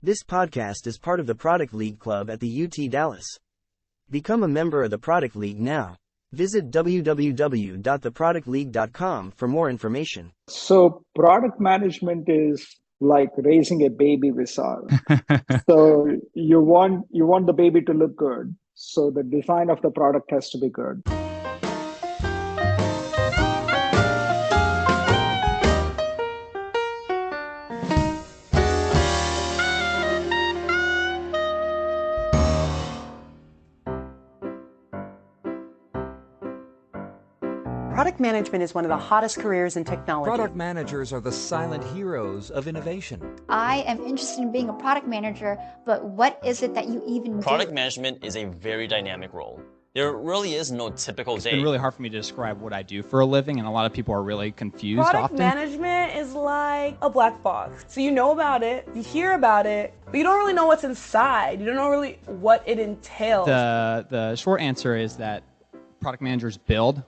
This podcast is part of the Product League Club at the UT Dallas. Become a member of the Product League now. Visit www.theproductleague.com for more information. So product management is like raising a baby, Visal. So you want the baby to look good. So the design of the product has to be good. Product management is one of the hottest careers in technology. Product managers are the silent heroes of innovation. I am interested in being a product manager, but what is it that you even do? Product management is a very dynamic role. There really is no typical day. It's been really hard for me to describe what I do for a living, and a lot of people are really confused Product often. management is like a black box. So you know about it, you hear about it, but you don't really know what's inside. You don't know really what it entails. The short answer is that product managers build.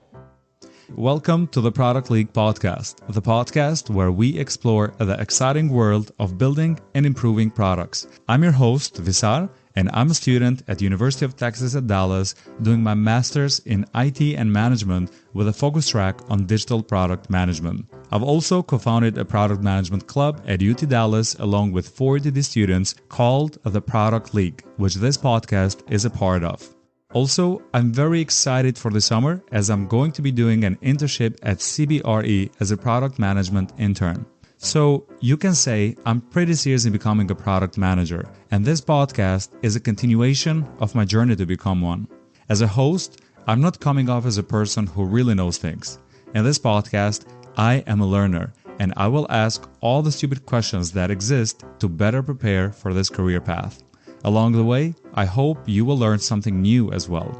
Welcome to the Product League podcast, the podcast where we explore the exciting world of building and improving products. I'm your host, Visar, and I'm a student at University of Texas at Dallas doing my master's in IT and management with a focus track on digital product management. I've also co-founded a product management club at UT Dallas along with 40 students called the Product League, which this podcast is a part of. Also, I'm very excited for the summer as I'm going to be doing an internship at CBRE as a product management intern. So you can say I'm pretty serious in becoming a product manager, and this podcast is a continuation of my journey to become one. As a host, I'm not coming off as a person who really knows things. In this podcast, I am a learner, and I will ask all the stupid questions that exist to better prepare for this career path. Along the way, I hope you will learn something new as well.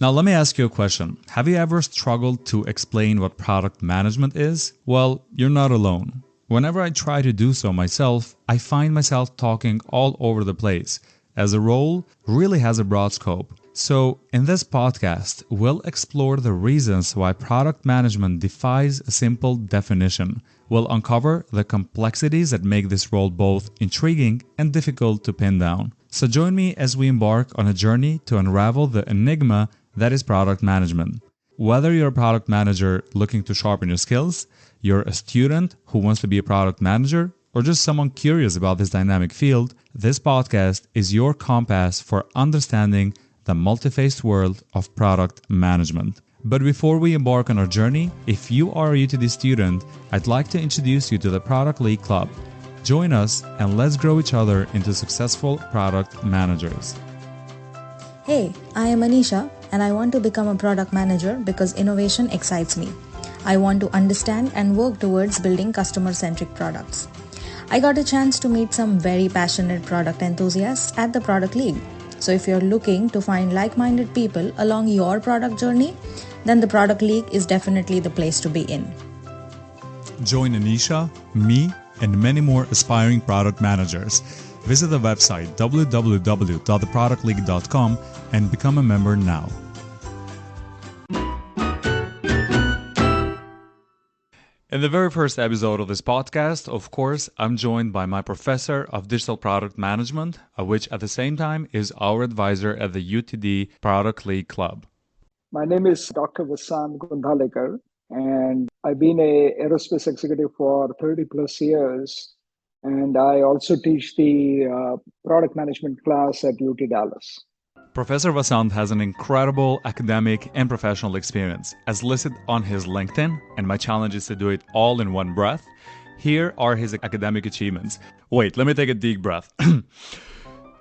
Now let me ask you a question. Have you ever struggled to explain what product management is? Well, you're not alone. Whenever I try to do so myself, I find myself talking all over the place, as the role really has a broad scope. So in this podcast, we'll explore the reasons why product management defies a simple definition. We'll uncover the complexities that make this role both intriguing and difficult to pin down. So join me as we embark on a journey to unravel the enigma that is product management. Whether you're a product manager looking to sharpen your skills, you're a student who wants to be a product manager, or just someone curious about this dynamic field, this podcast is your compass for understanding the multi-faced world of product management. But before we embark on our journey, if you are a UTD student, I'd like to introduce you to the Product League Club. Join us and let's grow each other into successful product managers. Hey, I am Anisha and I want to become a product manager because innovation excites me. I want to understand and work towards building customer-centric products. I got a chance to meet some very passionate product enthusiasts at the Product League. So if you're looking to find like-minded people along your product journey, then the Product League is definitely the place to be in. Join Anisha, me, and many more aspiring product managers. Visit the website www.theproductleague.com and become a member now. In the very first episode of this podcast, of course, I'm joined by my professor of digital product management, which at the same time is our advisor at the UTD Product League Club. My name is Dr. Vasant Gondhalekar, and I've been an aerospace executive for 30 plus years. And I also teach the product management class at UT Dallas. Professor Vasant has an incredible academic and professional experience, as listed on his LinkedIn, and my challenge is to do it all in one breath. Here are his academic achievements. Wait, let me take a deep breath.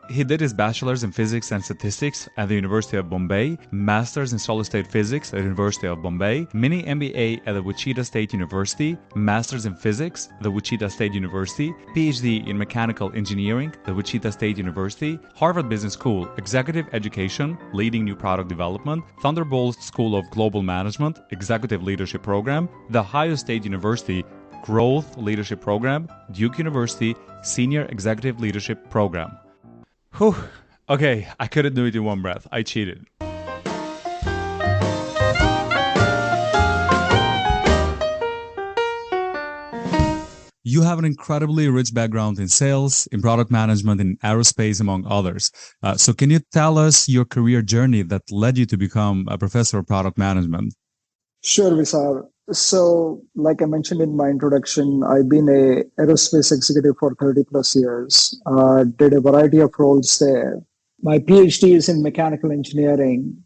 He did his bachelor's in physics and statistics at the University of Bombay, master's in solid-state physics at the University of Bombay, mini MBA at the Wichita State University, master's in physics at the Wichita State University, PhD in mechanical engineering at the Wichita State University, Harvard Business School, executive education, leading new product development, Thunderbolt School of Global Management, executive leadership program, The Ohio State University, Growth Leadership Program, Duke University, Senior Executive Leadership Program. Whew. Okay, I couldn't do it in one breath. I cheated. you have an incredibly rich background in sales, in product management, in aerospace, among others. So can you tell us your career journey that led you to become a professor of product management? Sure, Visar. So, like I mentioned in my introduction, I've been a aerospace executive for 30 plus years. Did a variety of roles there. My PhD is in mechanical engineering.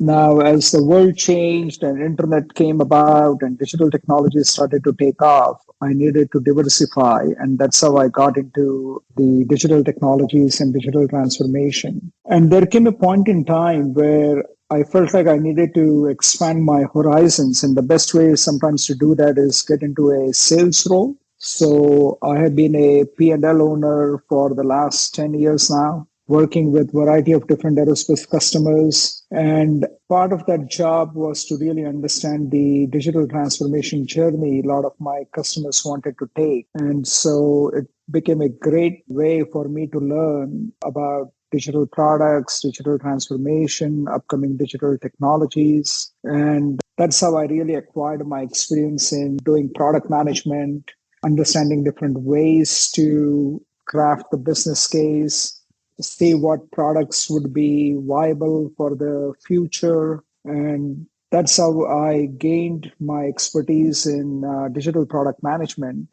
Now, as the world changed and internet came about and digital technologies started to take off, I needed to diversify, and that's how I got into the digital technologies and digital transformation. And there came a point in time where I felt like I needed to expand my horizons, and the best way sometimes to do that is get into a sales role. So I have been a P&L owner for the last 10 years now, working with variety of different aerospace customers. And part of that job was to really understand the digital transformation journey a lot of my customers wanted to take. And so it became a great way for me to learn about digital products, digital transformation, upcoming digital technologies. And that's how I really acquired my experience in doing product management, understanding different ways to craft the business case, see what products would be viable for the future. And that's how I gained my expertise in digital product management.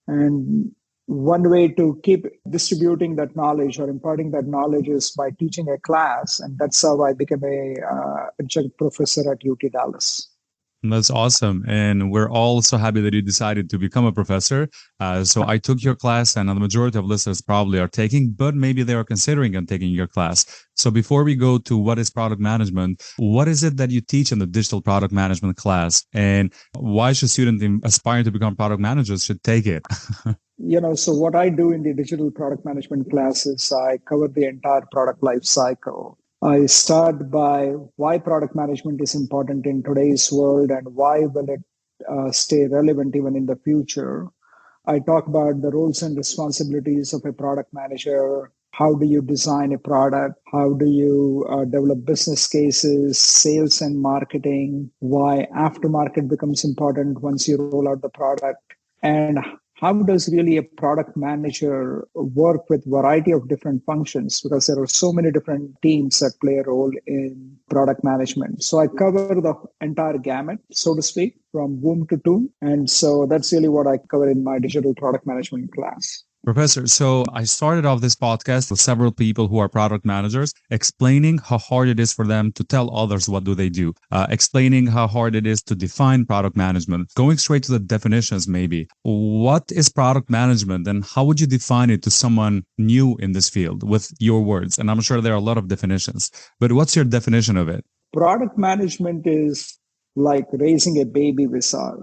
And one way to keep distributing that knowledge or imparting that knowledge is by teaching a class. And that's how I became a adjunct professor at UT Dallas. That's awesome. And we're all so happy that you decided to become a professor. So I took your class, and the majority of listeners probably are taking, but maybe they are considering on taking your class. So before we go to what is product management, what is it that you teach in the digital product management class? And why should students aspiring to become product managers should take it? So what I do in the digital product management class is I cover the entire product life cycle. I start by why product management is important in today's world and why will it stay relevant even in the future. I talk about the roles and responsibilities of a product manager. How do you design a product? How do you develop business cases, sales and marketing? Why aftermarket becomes important once you roll out the product? And how does really a product manager work with variety of different functions? Because there are so many different teams that play a role in product management. So I cover the entire gamut, so to speak, from womb to tomb. And so that's really what I cover in my digital product management class. Professor, so I started off this podcast with several people who are product managers, explaining how hard it is for them to tell others what do they do, explaining how hard it is to define product management, going straight to the definitions maybe. What is product management and how would you define it to someone new in this field with your words? And I'm sure there are a lot of definitions, but what's your definition of it? Product management is like raising a baby, Visar.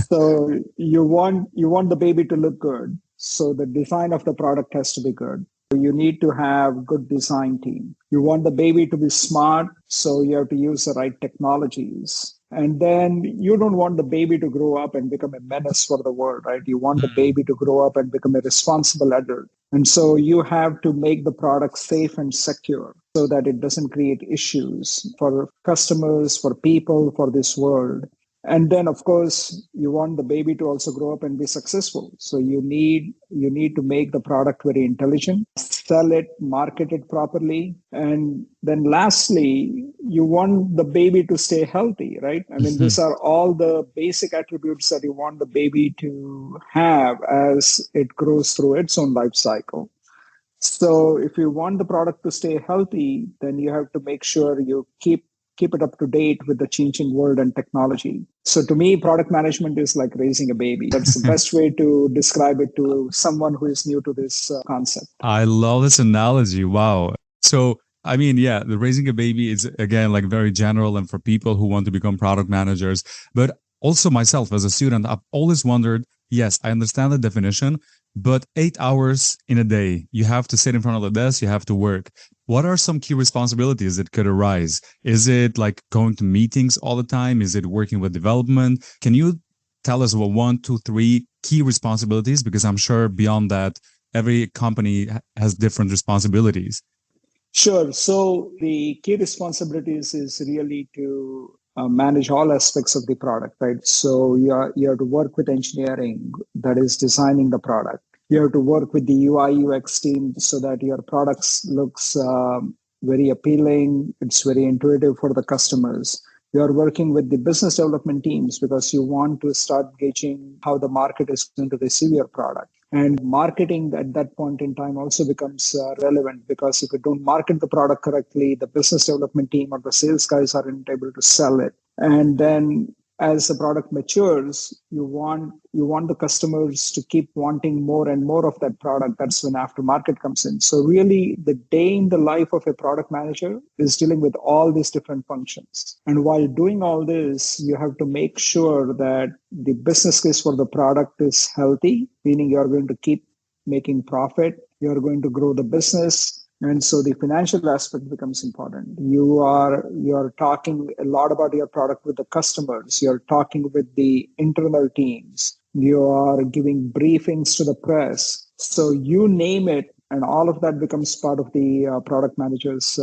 So you want the baby to look good. So the design of the product has to be good. You need to have good design team. You want the baby to be smart, so you have to use the right technologies. And then you don't want the baby to grow up and become a menace for the world, right? You want the baby to grow up and become a responsible adult. And so you have to make the product safe and secure so that it doesn't create issues for customers, for people, for this world. And then, of course, you want the baby to also grow up and be successful. So you need to make the product very intelligent, sell it, market it properly. And then lastly, you want the baby to stay healthy, right? I mean, these are all the basic attributes that you want the baby to have as it grows through its own life cycle. So if you want the product to stay healthy, then you have to make sure you keep it up to date with the changing world and technology. So to me, product management is like raising a baby. That's the best way to describe it to someone who is new to this concept. I love this analogy. Wow. So, I mean, yeah, the raising a baby is, again, like very general and for people who want to become product managers. But also myself as a student, I've always wondered, yes, I understand the definition, but 8 hours in a day, you have to sit in front of the desk, you have to work. What are some key responsibilities that could arise? Is it like going to meetings all the time? Is it working with development? Can you tell us what 1, 2, 3 key responsibilities? Because I'm sure beyond that, every company has different responsibilities. Sure. So the key responsibilities is really to manage all aspects of the product, right? So you have to work with engineering that is designing the product. You have to work with the UI UX team so that your products looks very appealing. It's very intuitive for the customers. You are working with the business development teams because you want to start gauging how the market is going to receive your product. And marketing at that point in time also becomes relevant, because if you don't market the product correctly, the business development team or the sales guys aren't able to sell it. And then as the product matures, you want the customers to keep wanting more and more of that product. That's when aftermarket comes in. So really, the day in the life of a product manager is dealing with all these different functions. And while doing all this, you have to make sure that the business case for the product is healthy, meaning you're going to keep making profit, you're going to grow the business. And so the financial aspect becomes important. You're talking a lot about your product with the customers. You're talking with the internal teams. You are giving briefings to the press. So you name it, and all of that becomes part of the product manager's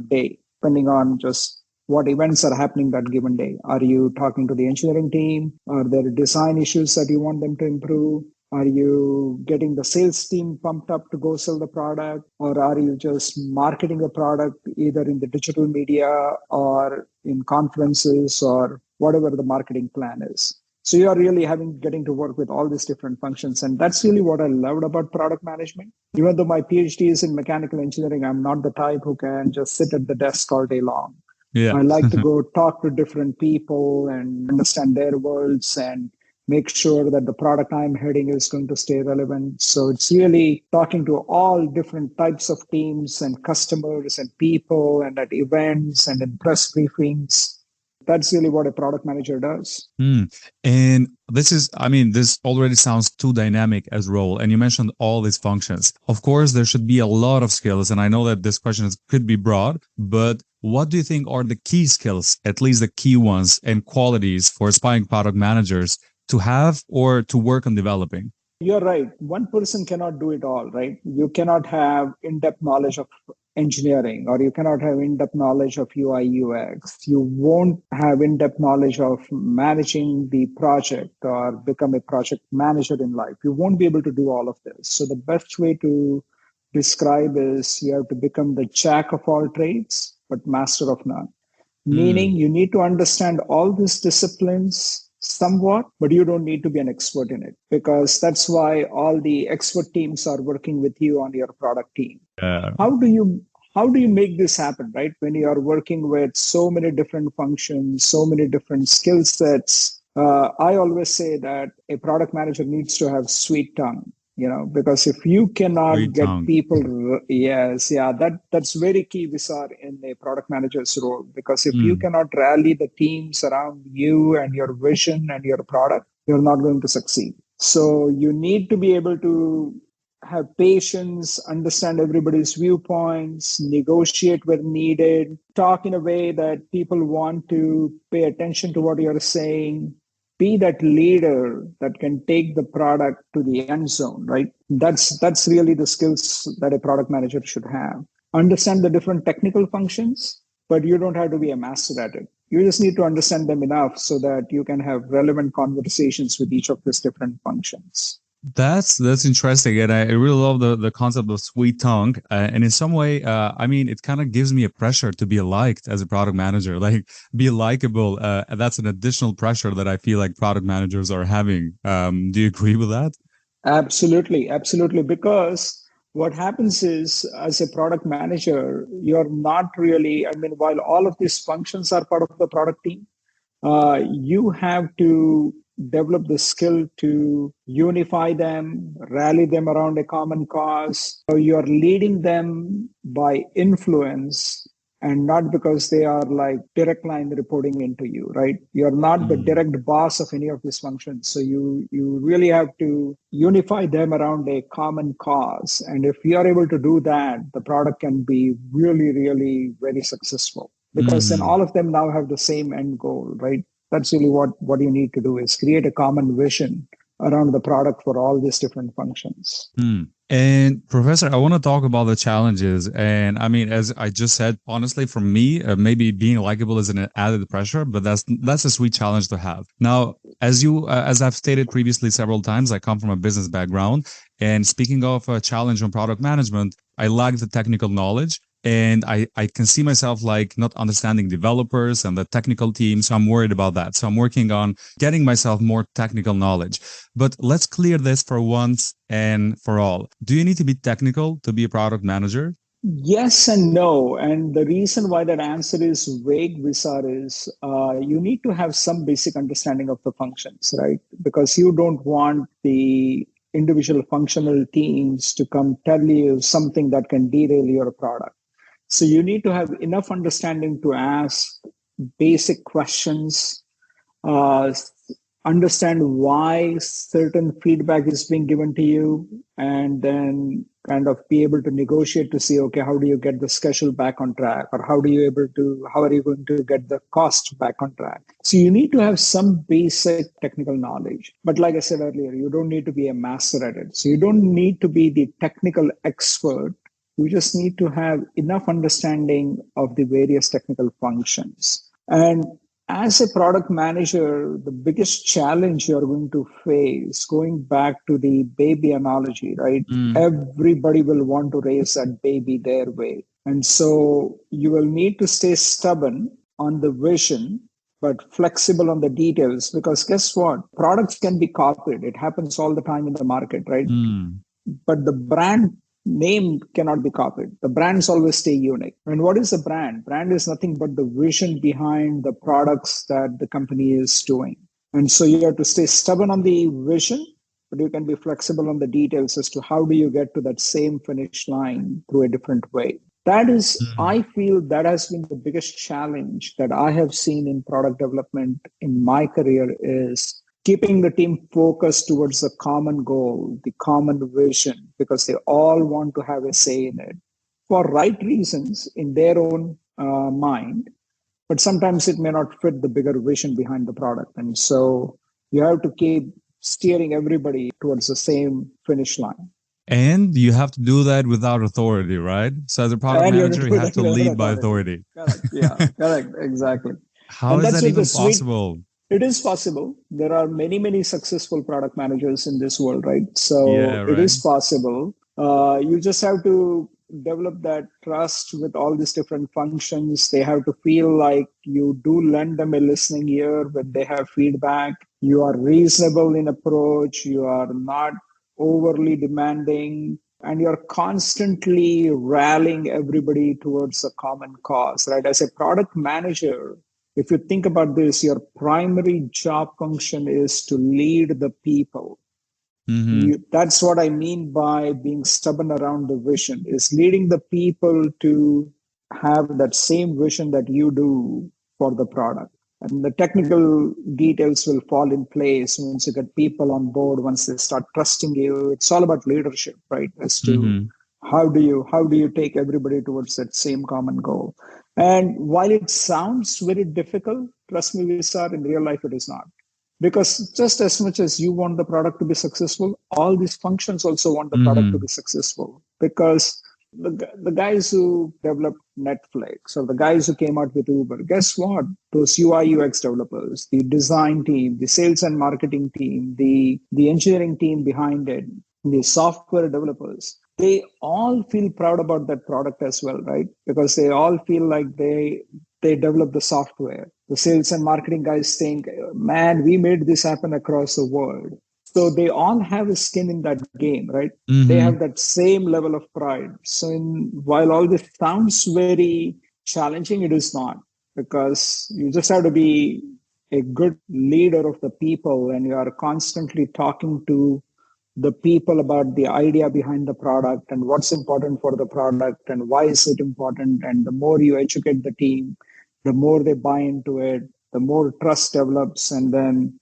day, depending on just what events are happening that given day. Are you talking to the engineering team? Are there design issues that you want them to improve? Are you getting the sales team pumped up to go sell the product? Or are you just marketing the product either in the digital media or in conferences or whatever the marketing plan is? So you are really getting to work with all these different functions. And that's really what I loved about product management. Even though my PhD is in mechanical engineering, I'm not the type who can just sit at the desk all day long. Yeah. I like to go talk to different people and understand their worlds and make sure that the product I'm heading is going to stay relevant. So it's really talking to all different types of teams and customers and people and at events and in press briefings. That's really what a product manager does. And this already sounds too dynamic as role. And you mentioned all these functions. Of course, there should be a lot of skills. And I know that this question could be broad, but what do you think are the key skills, at least the key ones and qualities for aspiring product managers to have or to work on developing? You're right. One person cannot do it all, right? You cannot have in-depth knowledge of engineering, or you cannot have in-depth knowledge of UI UX. You won't have in-depth knowledge of managing the project or become a project manager in life. You won't be able to do all of this. So the best way to describe is you have to become the jack of all trades, but master of none. Meaning you need to understand all these disciplines somewhat, but you don't need to be an expert in it, because that's why all the expert teams are working with you on your product team. How do you make this happen, right? When you are working with so many different functions, so many different skill sets, I always say that a product manager needs to have sweet tongue. Because if you cannot get people, that's very key, Visar, in a product manager's role. Because if you cannot rally the teams around you and your vision and your product, you're not going to succeed. So you need to be able to have patience, understand everybody's viewpoints, negotiate where needed, talk in a way that people want to pay attention to what you're saying. Be that leader that can take the product to the end zone, right? That's really the skills that a product manager should have. Understand the different technical functions, but you don't have to be a master at it. You just need to understand them enough so that you can have relevant conversations with each of these different functions. That's interesting, and I really love the concept of sweet tongue. And in some way, it kind of gives me a pressure to be liked as a product manager, like be likable. That's an additional pressure that I feel like product managers are having. Do you agree with that? Absolutely. Because what happens is, as a product manager, you're not really, while all of these functions are part of the product team, you have to develop the skill to unify them, rally them around a common cause. So you're leading them by influence and not because they are like direct line reporting into you, right? You're not the direct boss of any of these functions. So you really have to unify them around a common cause. And if you are able to do that, the product can be really, really very successful, because then all of them now have the same end goal, right? That's really what you need to do, is create a common vision around the product for all these different functions. And Professor, I want to talk about the challenges. And I mean, as I just said, honestly, for me, maybe being likable is an added pressure, but that's a sweet challenge to have. Now, as I've stated previously several times, I come from a business background. And speaking of a challenge on product management, I lack the technical knowledge. And I can see myself like not understanding developers and the technical team. So I'm worried about that. So I'm working on getting myself more technical knowledge. But let's clear this for once and for all. Do you need to be technical to be a product manager? Yes and no. And the reason why that answer is vague, Visar, is you need to have some basic understanding of the functions, right? Because you don't want the individual functional teams to come tell you something that can derail your product. So you need to have enough understanding to ask basic questions, understand why certain feedback is being given to you, and then kind of be able to negotiate to see, okay, how do you get the schedule back on track, or how are you going to get the cost back on track? So you need to have some basic technical knowledge. But like I said earlier, you don't need to be a master at it. So you don't need to be the technical expert. You just need to have enough understanding of the various technical functions. And as a product manager, the biggest challenge you're going to face, going back to the baby analogy, right? Everybody will want to raise that baby their way. And so you will need to stay stubborn on the vision, but flexible on the details, because guess what? Products can be copied. It happens all the time in the market, right? But the brand name cannot be copied. The brands always stay unique. And what is a brand? Brand is nothing but the vision behind the products that the company is doing. And so you have to stay stubborn on the vision, but you can be flexible on the details as to how do you get to that same finish line through a different way. That is, I feel that has been the biggest challenge that I have seen in product development in my career, is keeping the team focused towards the common goal, the common vision, because they all want to have a say in it for right reasons in their own mind. But sometimes it may not fit the bigger vision behind the product. And so you have to keep steering everybody towards the same finish line. And you have to do that without authority, right? So as a product manager, you have to lead by authority. Correct. Yeah, correct. Exactly. How is that even possible? It is possible. There are many, many successful product managers in this world, right? So it is possible. You just have to develop that trust with all these different functions. They have to feel like you do lend them a listening ear when they have feedback. You are reasonable in approach. You are not overly demanding. And you're constantly rallying everybody towards a common cause, right? As a product manager, if you think about this, your primary job function is to lead the people. That's what I mean by being stubborn around the vision, is leading the people to have that same vision that you do for the product. And the technical details will fall in place once you get people on board, once they start trusting you. It's all about leadership, right? As to how do you take everybody towards that same common goal. And while it sounds very difficult, trust me, Visar, in real life, it is not. Because just as much as you want the product to be successful, all these functions also want the product to be successful. Because the guys who developed Netflix, or the guys who came out with Uber, guess what? Those UI UX developers, the design team, the sales and marketing team, the engineering team behind it, the software developers, they all feel proud about that product as well, right? Because they all feel like they develop the software. The sales and marketing guys think, man, we made this happen across the world. So they all have a skin in that game, right? They have that same level of pride. So while all this sounds very challenging, it is not, because you just have to be a good leader of the people, and you are constantly talking to the people about the idea behind the product and what's important for the product and why is it important. And the more you educate the team, the more they buy into it, the more trust develops, and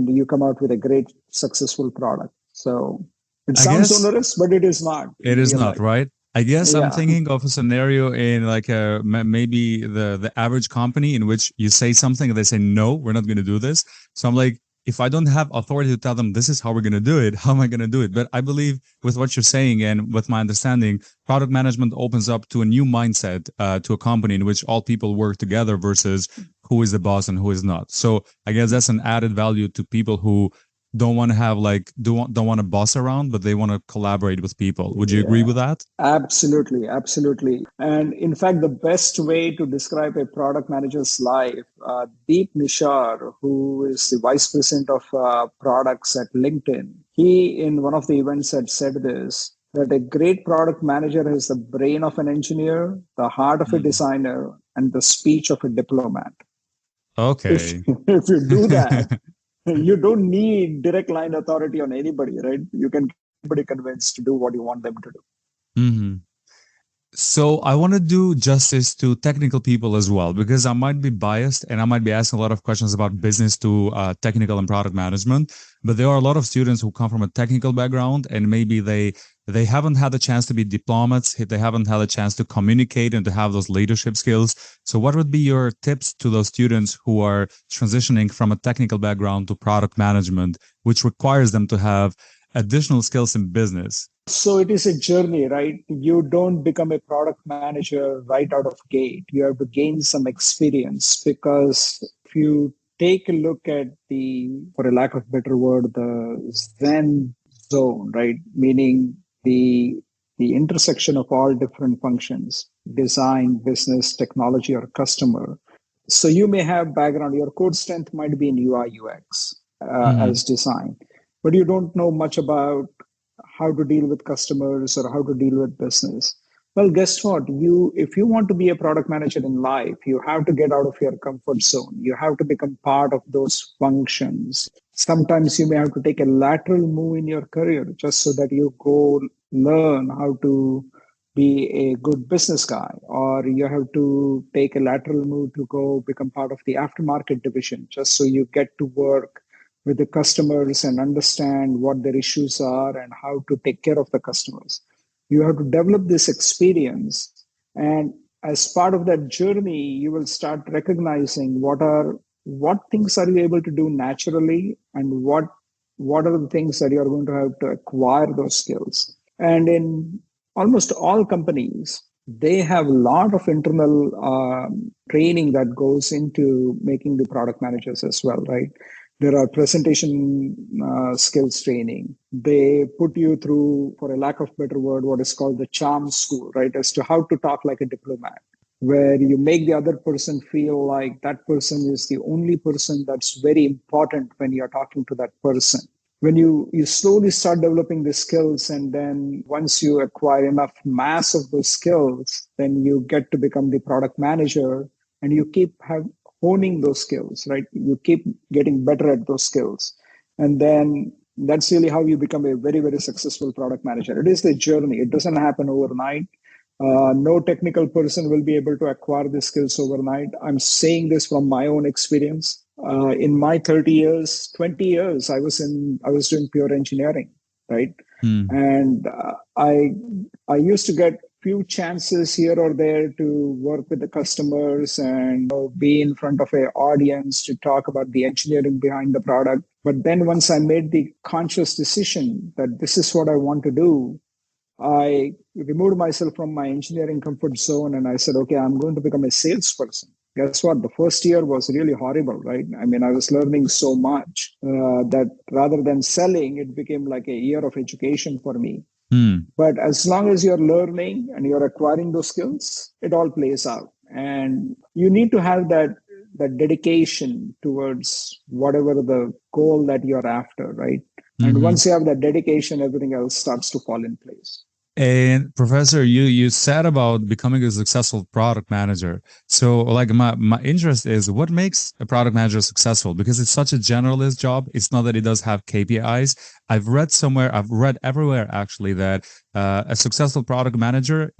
you come out with a great, successful product. So it sounds onerous, but it is not. It is not, right? I guess I'm thinking of a scenario in like maybe the average company in which you say something and they say, no, we're not going to do this. So I'm like, if I don't have authority to tell them this is how we're going to do it, how am I going to do it? But I believe with what you're saying and with my understanding, product management opens up to a new mindset to a company in which all people work together versus who is the boss and who is not. So I guess that's an added value to people who don't want to have don't want to boss around, but they want to collaborate with people. Would you agree with that? Absolutely, absolutely. And in fact, the best way to describe a product manager's life, Deep Nishar, who is the vice president of products at LinkedIn, he in one of the events had said this, that a great product manager has the brain of an engineer, the heart of a designer, and the speech of a diplomat. Okay. If you do that, you don't need direct line authority on anybody, right? You can get everybody convinced to do what you want them to do. Mm-hmm. So I want to do justice to technical people as well, because I might be biased and I might be asking a lot of questions about business to technical and product management. But there are a lot of students who come from a technical background and maybe they haven't had the chance to be diplomats. They haven't had a chance to communicate and to have those leadership skills. So what would be your tips to those students who are transitioning from a technical background to product management, which requires them to have additional skills in business? So it is a journey, right? You don't become a product manager right out of gate. You have to gain some experience, because if you take a look at for a lack of a better word, the Zen zone, right? Meaning the intersection of all different functions, design, business, technology, or customer. So you may have background, your core strength might be in UI UX as design, but you don't know much about how to deal with customers or how to deal with business. Well, guess what? If you want to be a product manager in life, you have to get out of your comfort zone. You have to become part of those functions. Sometimes you may have to take a lateral move in your career just so that you go learn how to be a good business guy, or you have to take a lateral move to go become part of the aftermarket division just so you get to work with the customers and understand what their issues are and how to take care of the customers. You have to develop this experience. And as part of that journey, you will start recognizing what things are you able to do naturally, and what are the things that you're going to have to acquire those skills. And in almost all companies, they have a lot of internal training that goes into making the product managers as well, right? There are presentation skills training. They put you through, for a lack of a better word, what is called the charm school, right? As to how to talk like a diplomat, where you make the other person feel like that person is the only person that's very important when you're talking to that person. When you slowly start developing the skills, and then once you acquire enough mass of those skills, then you get to become the product manager, and you keep honing those skills, right? You keep getting better at those skills. And then that's really how you become a very, very successful product manager. It is the journey. It doesn't happen overnight. No technical person will be able to acquire these skills overnight. I'm saying this from my own experience. In my 30 years, 20 years, I was doing pure engineering, right? And I used to get few chances here or there to work with the customers and be in front of an audience to talk about the engineering behind the product. But then once I made the conscious decision that this is what I want to do, I removed myself from my engineering comfort zone and I said, okay, I'm going to become a salesperson. Guess what? The first year was really horrible, right? I mean, I was learning so much that rather than selling, it became like a year of education for me. But as long as you're learning and you're acquiring those skills, it all plays out. And you need to have that dedication towards whatever the goal that you're after, right? And once you have that dedication, everything else starts to fall in place. And Professor, you said about becoming a successful product manager. So like my interest is what makes a product manager successful, because it's such a generalist job. It's not that it does have KPIs. I've read everywhere actually that a successful product manager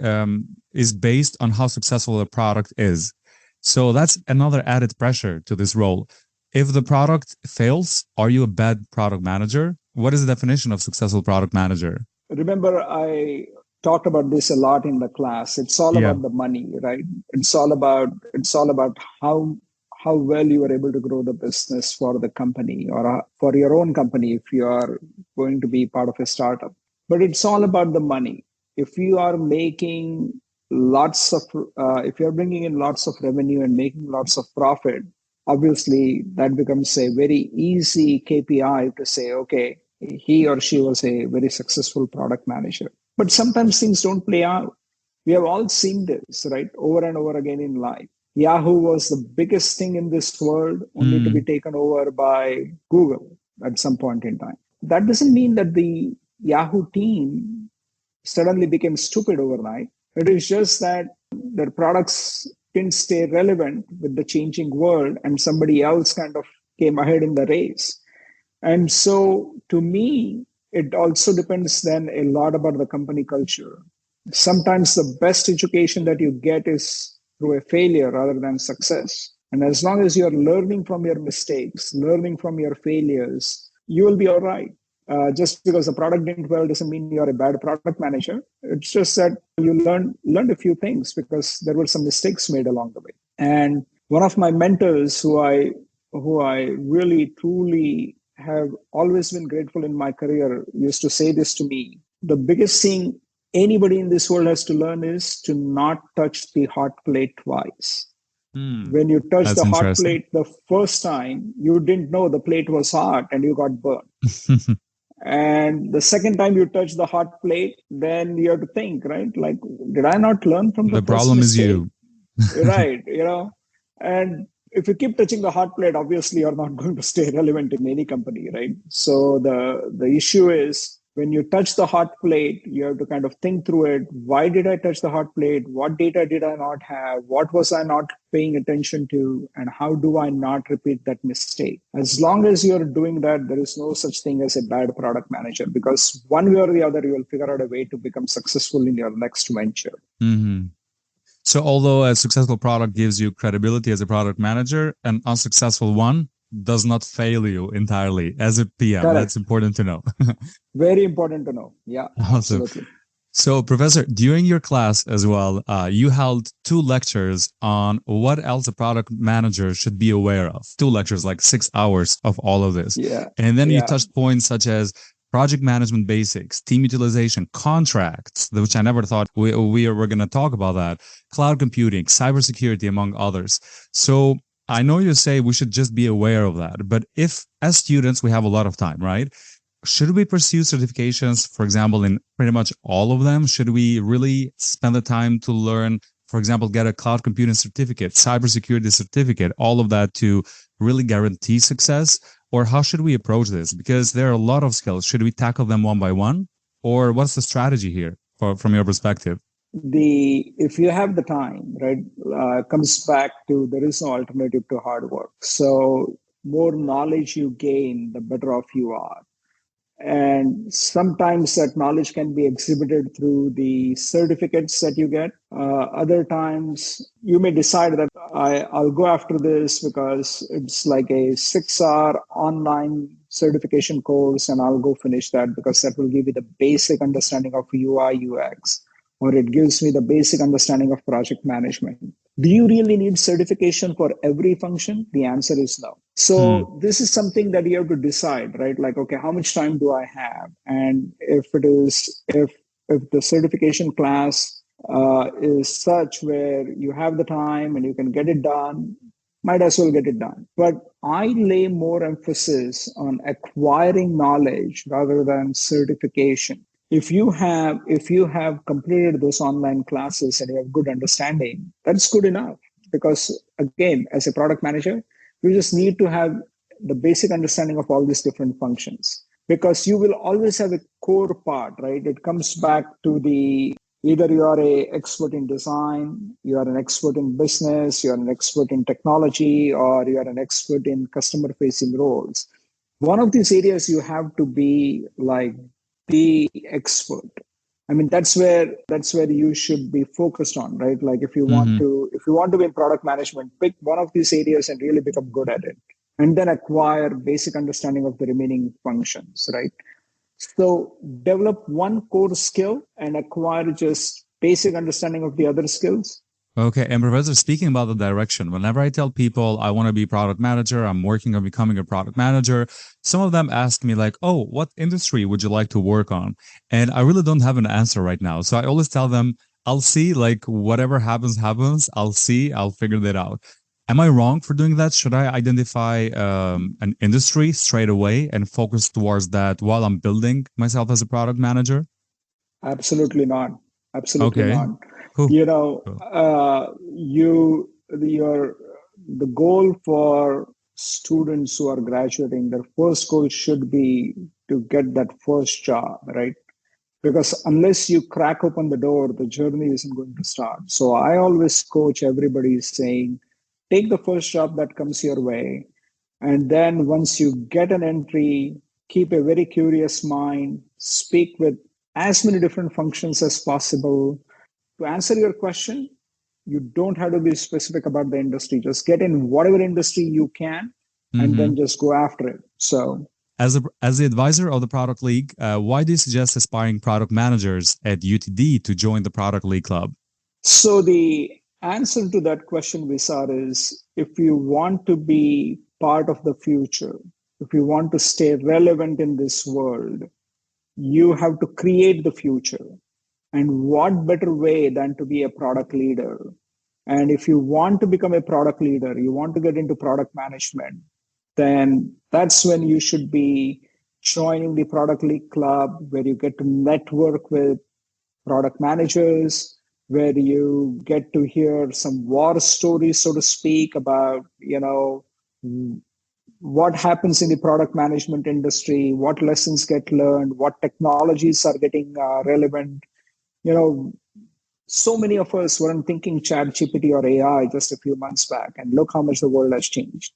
is based on how successful a product is. So that's another added pressure to this role. If the product fails, are you a bad product manager? What is the definition of successful product manager? Remember, I talked about this a lot in the class. It's all about the money, right? It's all about how how well you are able to grow the business for the company or for your own company if you are going to be part of a startup. But it's all about the money. If you are making if you're bringing in lots of revenue and making lots of profit, obviously that becomes a very easy KPI to say, okay, he or she was a very successful product manager. But sometimes things don't play out. We have all seen this, right? Over and over again in life. Yahoo was the biggest thing in this world, only to be taken over by Google at some point in time. That doesn't mean that the Yahoo team suddenly became stupid overnight. It is just that their products didn't stay relevant with the changing world and somebody else kind of came ahead in the race. And so to me, it also depends then a lot about the company culture. Sometimes the best education that you get is through a failure rather than success. And as long as you're learning from your mistakes, learning from your failures, you will be all right. Just because the product didn't well doesn't mean you're a bad product manager. It's just that you learned a few things because there were some mistakes made along the way. And one of my mentors who I really truly have always been grateful in my career used to say this to me. The biggest thing anybody in this world has to learn is to not touch the hot plate twice. When you touch the hot plate the first time, you didn't know the plate was hot and you got burned. And the second time you touch the hot plate, then you have to think, right? Like, did I not learn from the problem mistake? Is you. Right, and if you keep touching the hot plate, obviously you're not going to stay relevant in any company, right? So the issue is when you touch the hot plate, you have to kind of think through it. Why did I touch the hot plate? What data did I not have? What was I not paying attention to? And how do I not repeat that mistake? As long as you're doing that, there is no such thing as a bad product manager, because one way or the other, you will figure out a way to become successful in your next venture. Mm-hmm. So although a successful product gives you credibility as a product manager, an unsuccessful one does not fail you entirely as a PM. Correct. That's important to know. Very important to know. Yeah, awesome. Absolutely. So, Professor, during your class as well, you held 2 lectures on what else a product manager should be aware of. 2 lectures, like 6 hours of all of this. Yeah. And then you touched points such as project management basics, team utilization, contracts, which I never thought we were going to talk about that, cloud computing, cybersecurity, among others. So I know you say we should just be aware of that, but if as students we have a lot of time, right? Should we pursue certifications, for example, in pretty much all of them? Should we really spend the time to learn, for example, get a cloud computing certificate, cybersecurity certificate, all of that to really guarantee success? Or how should we approach this? Because there are a lot of skills. Should we tackle them one by one? Or what's the strategy here from your perspective? If you have the time, right, comes back to there is no alternative to hard work. So more knowledge you gain, the better off you are. And sometimes that knowledge can be exhibited through the certificates that you get. Other times you may decide that I'll go after this because it's like a 6-hour online certification course and I'll go finish that because that will give you the basic understanding of UI, UX, or it gives me the basic understanding of project management. Do you really need certification for every function? The answer is no. So this is something that you have to decide, right? Like, okay, how much time do I have? And if the certification class is such where you have the time and you can get it done, might as well get it done. But I lay more emphasis on acquiring knowledge rather than certification. If you have completed those online classes and you have good understanding, that's good enough. Because again, as a product manager, you just need to have the basic understanding of all these different functions. Because you will always have a core part, right? It comes back to either you are an expert in design, you are an expert in business, you are an expert in technology, or you are an expert in customer-facing roles. One of these areas you have to be like the expert. I mean, that's where you should be focused on, right? Like if you want to be in product management, pick one of these areas and really become good at it, and then acquire basic understanding of the remaining functions, right? So develop one core skill and acquire just basic understanding of the other skills. Okay, and Professor, speaking about the direction, whenever I tell people I want to be product manager, I'm working on becoming a product manager, some of them ask me like, oh, what industry would you like to work on? And I really don't have an answer right now. So I always tell them, I'll see, like whatever happens, happens. I'll see, I'll figure that out. Am I wrong for doing that? Should I identify an industry straight away and focus towards that while I'm building myself as a product manager? Absolutely not. Absolutely Okay. not. Cool. You know, the goal for students who are graduating, their first goal should be to get that first job, right? Because unless you crack open the door, the journey isn't going to start. So I always coach everybody saying, take the first job that comes your way. And then once you get an entry, keep a very curious mind, speak with as many different functions as possible. To answer your question, you don't have to be specific about the industry. Just get in whatever industry you can and then just go after it. So as the advisor of the Product League, why do you suggest aspiring product managers at UTD to join the Product League Club? So the answer to that question, Visar, is if you want to be part of the future, if you want to stay relevant in this world, you have to create the future. And what better way than to be a product leader? And if you want to become a product leader, you want to get into product management, then that's when you should be joining the Product League Club, where you get to network with product managers, where you get to hear some war stories, so to speak, about, what happens in the product management industry, what lessons get learned, what technologies are getting relevant. So many of us weren't thinking ChatGPT or AI just a few months back, and look how much the world has changed.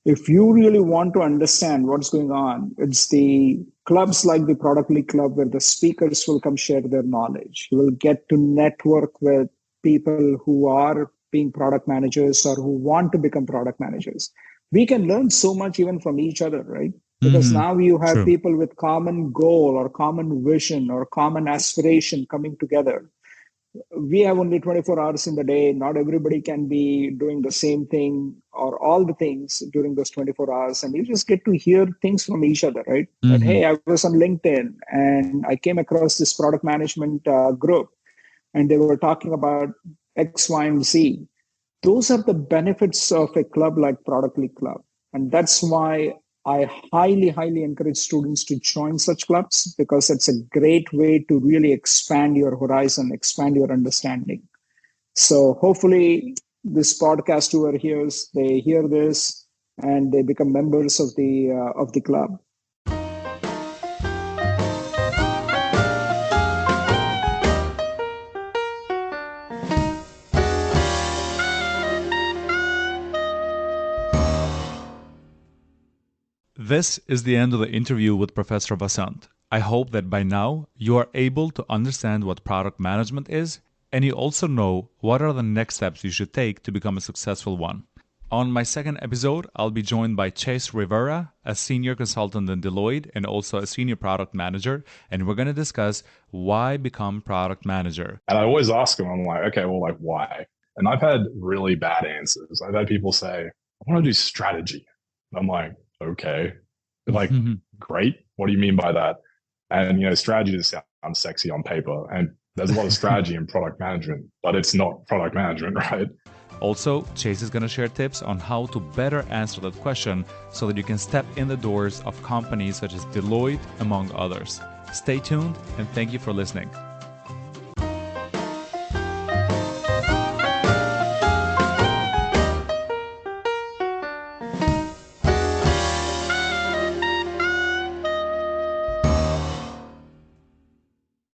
If you really want to understand what's going on, it's the clubs like the Product League Club where the speakers will come share their knowledge. You will get to network with people who are being product managers or who want to become product managers. We can learn so much even from each other, right? Because now you have people with common goal or common vision or common aspiration coming together. We have only 24 hours in the day. Not everybody can be doing the same thing or all the things during those 24 hours. And you just get to hear things from each other, right? That, hey, I was on LinkedIn and I came across this product management group and they were talking about X, Y, and Z. Those are the benefits of a club like Product League Club. And that's why I highly, highly encourage students to join such clubs, because it's a great way to really expand your horizon, expand your understanding. So hopefully this podcast whoever hears, they hear this and they become members of the club. This is the end of the interview with Professor Vasant. I hope that by now you are able to understand what product management is, and you also know what are the next steps you should take to become a successful one. On my second episode, I'll be joined by Chase Rivera, a senior consultant in Deloitte and also a senior product manager, and we're going to discuss why become product manager. And I always ask them, I'm like, okay, well, like, why? And I've had really bad answers. I've had people say, I want to do strategy. And I'm like, okay, like, great. What do you mean by that? And, strategy just sounds sexy on paper. And there's a lot of strategy in product management, but it's not product management, right? Also, Chase is going to share tips on how to better answer that question so that you can step in the doors of companies such as Deloitte, among others. Stay tuned, and thank you for listening.